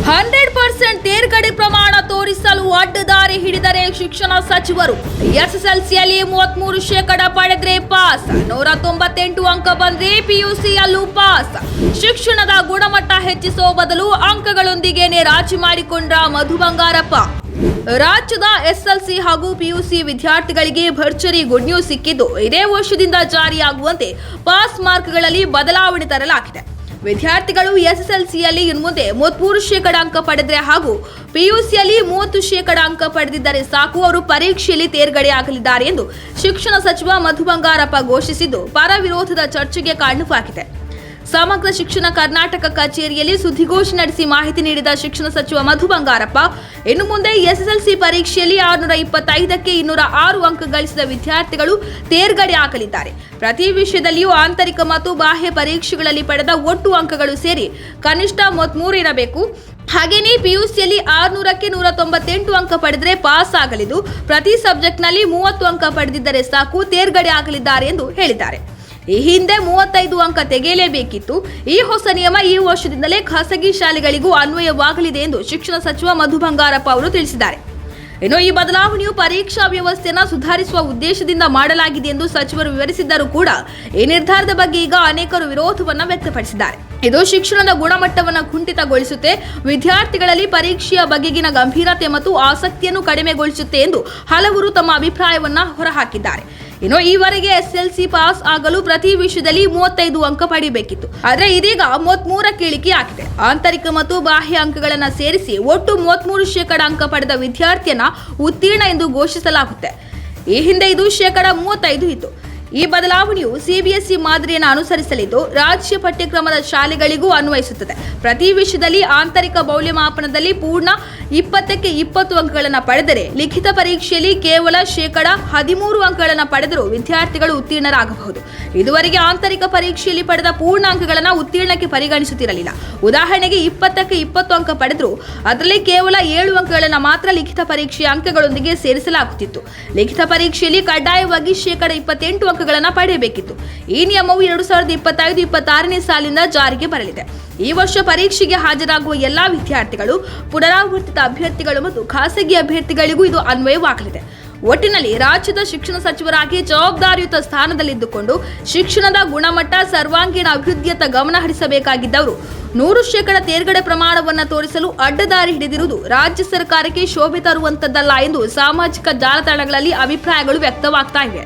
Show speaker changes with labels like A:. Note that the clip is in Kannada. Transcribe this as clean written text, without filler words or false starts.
A: 100% ತೇರ್ಗಡೆ ಪ್ರಮಾಣ ತೋರಿಸಲು ಅಡ್ಡದಾರಿ ಹಿಡಿದರೆ ಶಿಕ್ಷಣ ಸಚಿವರು. ಎಸ್ಎಸ್ಎಲ್ಸಿಯಲ್ಲಿ 33% ಪಡೆದ್ರೆ ಪಾಸ್, 198 ಅಂಕ ಬಂದ್ರೆ ಪಿಯುಸಿಯಲ್ಲೂ ಪಾಸ್. ಶಿಕ್ಷಣದ ಗುಣಮಟ್ಟ ಹೆಚ್ಚಿಸುವ ಬದಲು ಅಂಕಗಳೊಂದಿಗೇನೆ ರಾಜಿ ಮಾಡಿಕೊಂಡ್ರ ಮಧು ಬಂಗಾರಪ್ಪ. ರಾಜ್ಯದ ಎಸ್ಎಲ್ಸಿ ಹಾಗೂ ಪಿಯುಸಿ ವಿದ್ಯಾರ್ಥಿಗಳಿಗೆ ಭರ್ಜರಿ ಗುಡ್ ನ್ಯೂಸ್ ಸಿಕ್ಕಿದ್ದು, ಇದೇ ವರ್ಷದಿಂದ ಜಾರಿಯಾಗುವಂತೆ ಪಾಸ್ ಮಾರ್ಕ್ಗಳಲ್ಲಿ ಬದಲಾವಣೆ ತರಲಾಗಿದೆ. ವಿದ್ಯಾರ್ಥಿಗಳು ಎಸ್ಎಸ್ಎಲ್ಸಿಯಲ್ಲಿ ಇನ್ನು ಮುಂದೆ 33% ಅಂಕ ಪಡೆದರೆ ಹಾಗೂ ಪಿಯುಸಿಯಲ್ಲಿ 30% ಅಂಕ ಪಡೆದಿದ್ದರೆ ಸಾಕು, ಅವರು ಪರೀಕ್ಷೆಯಲ್ಲಿ ತೇರ್ಗಡೆಯಾಗಲಿದ್ದಾರೆ ಎಂದು ಶಿಕ್ಷಣ ಸಚಿವ ಮಧು ಬಂಗಾರಪ್ಪ ಘೋಷಿಸಿದ್ದು ಪರ ವಿರೋಧದ ಚರ್ಚೆಗೆ ಕಾರಣವಾಗಿದೆ. ಸಮಗ್ರ ಶಿಕ್ಷಣ ಕರ್ನಾಟಕ ಕಚೇರಿಯಲ್ಲಿ ಸುದ್ದಿಗೋಷ್ಠಿ ನಡೆಸಿ ಮಾಹಿತಿ ನೀಡಿದ ಶಿಕ್ಷಣ ಸಚಿವ ಮಧು ಬಂಗಾರಪ್ಪ, ಇನ್ನು ಮುಂದೆ ಎಸ್ಎಸ್ಎಲ್ಸಿ ಪರೀಕ್ಷೆಯಲ್ಲಿ 625ಕ್ಕೆ 206 ಅಂಕ ಗಳಿಸಿದ ವಿದ್ಯಾರ್ಥಿಗಳು ತೇರ್ಗಡೆ ಆಗಲಿದ್ದಾರೆ. ಪ್ರತಿ ವಿಷಯದಲ್ಲಿಯೂ ಆಂತರಿಕ ಮತ್ತು ಬಾಹ್ಯ ಪರೀಕ್ಷೆಗಳಲ್ಲಿ ಪಡೆದ ಒಟ್ಟು ಅಂಕಗಳು ಸೇರಿ ಕನಿಷ್ಠ 33 ಇರಬೇಕು. ಹಾಗೆಯೇ ಪಿಯುಸಿಯಲ್ಲಿ 600ಕ್ಕೆ 198 ಅಂಕ ಪಡೆದರೆ ಪಾಸ್ ಆಗಲಿದ್ದು, ಪ್ರತಿ ಸಬ್ಜೆಕ್ಟ್ನಲ್ಲಿ 30 ಅಂಕ ಪಡೆದಿದ್ದರೆ ಸಾಕು, ತೇರ್ಗಡೆ ಆಗಲಿದ್ದಾರೆ ಎಂದು ಹೇಳಿದ್ದಾರೆ. ಈ ಹಿಂದೆ 35 ಅಂಕ ತೆಗೆಯಲೇಬೇಕಿತ್ತು. ಈ ಹೊಸ ನಿಯಮ ಈ ವರ್ಷದಿಂದಲೇ ಖಾಸಗಿ ಶಾಲೆಗಳಿಗೂ ಅನ್ವಯವಾಗಲಿದೆ ಎಂದು ಶಿಕ್ಷಣ ಸಚಿವ ಮಧು ಬಂಗಾರಪ್ಪ ಅವರು ತಿಳಿಸಿದ್ದಾರೆ. ಇನ್ನು ಈ ಬದಲಾವಣೆಯು ಪರೀಕ್ಷಾ ವ್ಯವಸ್ಥೆಯನ್ನು ಸುಧಾರಿಸುವ ಉದ್ದೇಶದಿಂದ ಮಾಡಲಾಗಿದೆ ಎಂದು ಸಚಿವರು ವಿವರಿಸಿದ್ದರೂ ಕೂಡ ಈ ನಿರ್ಧಾರದ ಬಗ್ಗೆ ಈಗ ಅನೇಕರು ವಿರೋಧವನ್ನು ವ್ಯಕ್ತಪಡಿಸಿದ್ದಾರೆ. ಇದು ಶಿಕ್ಷಣದ ಗುಣಮಟ್ಟವನ್ನು ಕುಂಠಿತಗೊಳಿಸುತ್ತೆ, ವಿದ್ಯಾರ್ಥಿಗಳಲ್ಲಿ ಪರೀಕ್ಷೆಯ ಬಗೆಗಿನ ಗಂಭೀರತೆ ಮತ್ತು ಆಸಕ್ತಿಯನ್ನು ಕಡಿಮೆಗೊಳಿಸುತ್ತೆ ಎಂದು ಹಲವರು ತಮ್ಮ ಅಭಿಪ್ರಾಯವನ್ನು ಹೊರಹಾಕಿದ್ದಾರೆ. ಇನ್ನು ಈವರೆಗೆ ಎಸ್ಎಲ್ಸಿ ಪಾಸ್ ಆಗಲು ಪ್ರತಿ ವಿಷಯದಲ್ಲಿ 35 ಅಂಕ ಪಡೆಯಬೇಕಿತ್ತು. ಆದರೆ ಇದೀಗ 33ಕ್ಕೆ ಇಳಿಕೆಯಾಗಿದೆ. ಆಂತರಿಕ ಮತ್ತು ಬಾಹ್ಯ ಅಂಕಗಳನ್ನು ಸೇರಿಸಿ ಒಟ್ಟು 33% ಅಂಕ ಪಡೆದ ವಿದ್ಯಾರ್ಥಿಯನ್ನ ಉತ್ತೀರ್ಣ ಎಂದು ಘೋಷಿಸಲಾಗುತ್ತೆ. ಈ ಹಿಂದೆ ಇದು 35% ಇತ್ತು. ಈ ಬದಲಾವಣೆಯು ಸಿಬಿಎಸ್ಇ ಮಾದರಿಯನ್ನು ಅನುಸರಿಸಲಿದ್ದು, ರಾಜ್ಯ ಪಠ್ಯಕ್ರಮದ ಶಾಲೆಗಳಿಗೂ ಅನ್ವಯಿಸುತ್ತದೆ. ಪ್ರತಿ ವಿಷಯದಲ್ಲಿ ಆಂತರಿಕ ಮೌಲ್ಯಮಾಪನದಲ್ಲಿ ಪೂರ್ಣ 20ಕ್ಕೆ 20 ಅಂಕಗಳನ್ನು ಪಡೆದರೆ, ಲಿಖಿತ ಪರೀಕ್ಷೆಯಲ್ಲಿ ಕೇವಲ 13% ಅಂಕಗಳನ್ನು ಪಡೆದರೂ ವಿದ್ಯಾರ್ಥಿಗಳು ಉತ್ತೀರ್ಣರಾಗಬಹುದು. ಇದುವರೆಗೆ ಆಂತರಿಕ ಪರೀಕ್ಷೆಯಲ್ಲಿ ಪಡೆದ ಪೂರ್ಣ ಅಂಕಗಳನ್ನು ಉತ್ತೀರ್ಣಕ್ಕೆ ಪರಿಗಣಿಸುತ್ತಿರಲಿಲ್ಲ. ಉದಾಹರಣೆಗೆ 20ಕ್ಕೆ 20 ಅಂಕ ಪಡೆದರೂ ಅದರಲ್ಲಿ ಕೇವಲ 7 ಅಂಕಗಳನ್ನು ಮಾತ್ರ ಲಿಖಿತ ಪರೀಕ್ಷೆಯ ಅಂಕಗಳೊಂದಿಗೆ ಸೇರಿಸಲಾಗುತ್ತಿತ್ತು. ಲಿಖಿತ ಪರೀಕ್ಷೆಯಲ್ಲಿ ಕಡ್ಡಾಯವಾಗಿ 28 ಅಂಕಗಳನ್ನು ಪಡೆಯಬೇಕಿತ್ತು. ಈ ನಿಯಮವು 2025-26ನೇ ಸಾಲಿನಿಂದ ಜಾರಿಗೆ ಬರಲಿದೆ. ಈ ವರ್ಷ ಪರೀಕ್ಷೆಗೆ ಹಾಜರಾಗುವ ಎಲ್ಲಾ ವಿದ್ಯಾರ್ಥಿಗಳು, ಪುನರಾವರ್ತಿತ ಅಭ್ಯರ್ಥಿಗಳು ಮತ್ತು ಖಾಸಗಿ ಅಭ್ಯರ್ಥಿಗಳಿಗೂ ಇದು ಅನ್ವಯವಾಗಲಿದೆ. ಒಟ್ಟಿನಲ್ಲಿ ರಾಜ್ಯದ ಶಿಕ್ಷಣ ಸಚಿವರಾಗಿ ಜವಾಬ್ದಾರಿಯುತ ಸ್ಥಾನದಲ್ಲಿದ್ದುಕೊಂಡು ಶಿಕ್ಷಣದ ಗುಣಮಟ್ಟ, ಸರ್ವಾಂಗೀಣ ಅಭಿವೃದ್ಧಿಯತ್ತ ಗಮನ ಹರಿಸಬೇಕಾಗಿದ್ದವರು 100% ತೇರ್ಗಡೆ ಪ್ರಮಾಣವನ್ನು ತೋರಿಸಲು ಅಡ್ಡದಾರಿ ಹಿಡಿದಿರುವುದು ರಾಜ್ಯ ಸರ್ಕಾರಕ್ಕೆ ಶೋಭೆ ತರುವಂತದ್ದಲ್ಲ ಎಂದು ಸಾಮಾಜಿಕ ಜಾಲತಾಣಗಳಲ್ಲಿ ಅಭಿಪ್ರಾಯಗಳು ವ್ಯಕ್ತವಾಗ್ತಾ ಇವೆ.